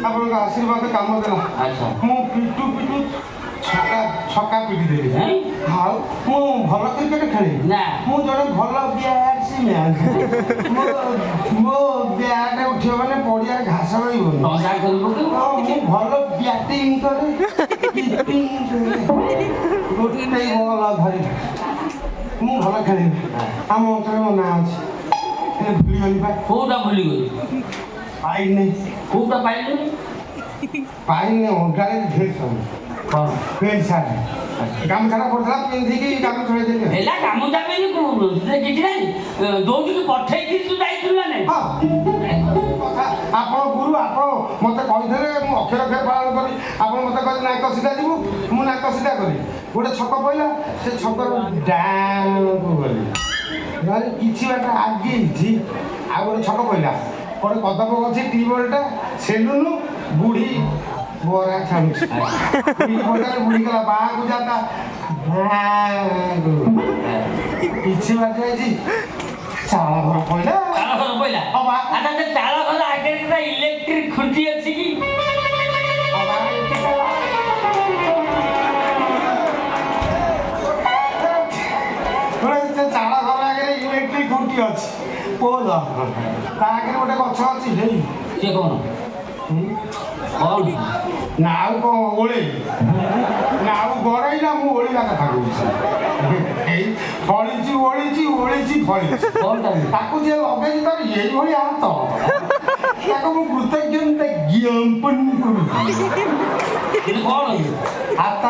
ଆପଣଙ୍କ ଆଶୀର୍ବାଦ କାମ ଦେଲା। ମୁଁ ପିଟୁ ପିଟୁ ଛକା ପିଟି ଦେଲି। ଆଉ ମୁଁ ଭଲ କ୍ରିକେଟ ଖେଳି ମୁଁ ଜଣେ ଭଲ ବ୍ୟାଟ୍ସମ୍ୟାନ୍। ମୋ ବ୍ୟାଟ୍ ଉଠିବ ମାନେ ପଡ଼ିଆରେ ଘାସ ରହିବନି। ମୁଁ ଭଲ ବ୍ୟାଟିଂ କରେ ଗୋଟେ ବଲ୍ ଧରି ମୁଁ ଭଲ ଖେଳିବି। ଆମ ଅଞ୍ଚଳରେ ମୋ ନାଁ ଅଛି। ଭୁଲିଗଲି ବା। କୋଉଟା ଭୁଲିଗଲି? ପାଇନି। କୋଉଟା ପାଇଲୁନି? ପାଇନି ଅଣ୍ଡାରେ ଢେର ସବୁ। କ'ଣ? ପ୍ୟାଣ୍ଟ ସାର୍ଟ ଗାମୁଛାଟା ପଡ଼ିଥିଲା ପିନ୍ଧିକି ଗାମୁଛା ଦେଲି। ହେଲା ଗାମୁଛା ପିନ୍ଧି କିଛି ନାହିଁ। ଯୋଉଠିକି ପଠେଇଥିଲି ତୁ ଯାଇଥିଲୁ ନା ନାହିଁ? କଥା ଆପଣ ଗୁରୁ ଆପଣ ମୋତେ କହିଥିଲେ ମୁଁ ଅକ୍ଷର ଅକ୍ଷର ପାଳନ କରି ଆପଣ ମୋତେ କହିଲେ ନାକ ସିଧା ଯିବୁ। ମୁଁ ନାକ ସିଧା କଲି। ଗୋଟେ ଛକ ପଡ଼ିଲା ସେ ଛକର ଡାକୁ ଗଲି। କିଛି ବାଟ ଆଗେଇଛି ଆଉ ଗୋଟେ ଛକ ପଡ଼ିଲା। ଗୋଟେ କଦମ ଗଛ ଟ୍ୟୁବୱେଲଟା ସେଲୁନ ବୁଢ଼ୀ ବରା ଛାଣୁଛି। ବୁଢ଼ୀ ଗଲା ବାହାକୁ ଯାତା କିଛି ବାଟ ଯାଇଛି ଚାଳ ଘର ପଇଲା। ଚାଳ ଘର ପଇଲା? ଆଚ୍ଛା ସେ ଚାଳ ଘର ଆଗରେ ଗୋଟେ ଇଲେକ୍ଟ୍ରିକ୍ ଖୁଣ୍ଟି ଅଛି କି? ଚାଳ ଘର ଆଗରେ ଇଲେକ୍ଟ୍ରିକ୍ ଖୁଣ୍ଟି ଅଛି। ପୋଲ ତା ଆଗରେ ଗୋଟେ ଗଛ ଅଛି। ହେଇ ସେ କ'ଣ? ନା ଆଉ କ'ଣ ଓଳେଇ ନା ଆଉ ଗଡ଼େଇଲା ମୁଁ ଓଳିବା କଥା କହୁଛି। ଏଇ ଫଳିଛି ଓଳିଛି ଓଳିଛି ଫଳିଛି। ତାକୁ ଯିଏ ଲଗେଇଛି ତାର ଏଇଭଳି ହାତ ତାକୁ ମୁଁ କୃତଜ୍ଞତା ଜ୍ଞାପନ କରୁଛି। କ'ଣ ହାତ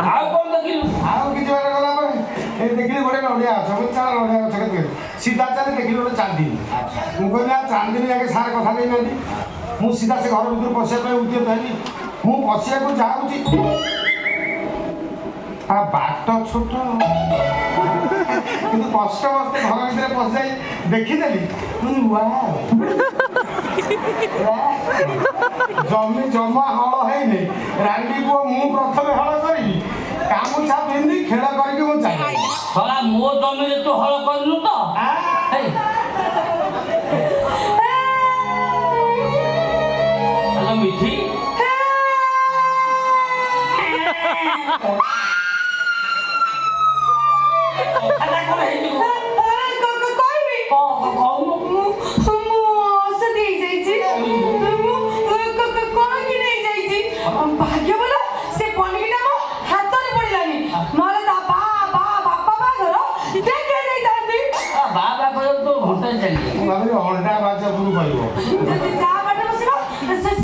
ଆଉ କ'ଣ ଦେଖିଲୁ? ଆଉ କିଛି ବାଟ ଗଲା ପରେ ଦେଖିଲି ଗୋଟେ ନଡ଼ିଆ ଗଛ। ମୁଁ ଚାଲ ନଡ଼ିଆ ଗଛ କେତେ ସିଧା ଚାଲି ଦେଖିଲି ଗୋଟେ ଚାନ୍ଦିନୀ। ମୁଁ କହିଲି ଆଉ ଚାନ୍ଦିନୀ ଆଗେ ସାର୍ କଥା ଦେଇନାହାନ୍ତି। ମୁଁ ସିଧା ସେ ଘର ଭିତରୁ ପଶିବା ପାଇଁ ଉଦ୍ୟତ ହେଲି। ମୁଁ ପଶିବାକୁ ଯାଉଛି ବାଟ ଛୋଟ କିନ୍ତୁ କଷ୍ଟ ମସ୍ତେ ଘର ଭିତରେ ପଶିଯାଇ ଦେଖିଦେଲି। ଜମି ଜମା ହଳ ହେଇନି। ରାଣ୍ଡି ପୁଅ ମୁଁ ପ୍ରଥମେ ହଳ କରିବି। ଗାମୁଛା ପିନ୍ଧି ଖେଳ କରିକି ମୁଁ ଚାଲିଲି। ଶଳା ମୋ ଜମିରେ ତୁ ହଳ କରିନୁ ତ? ହ୍ୟାଲୋ ମିଠି।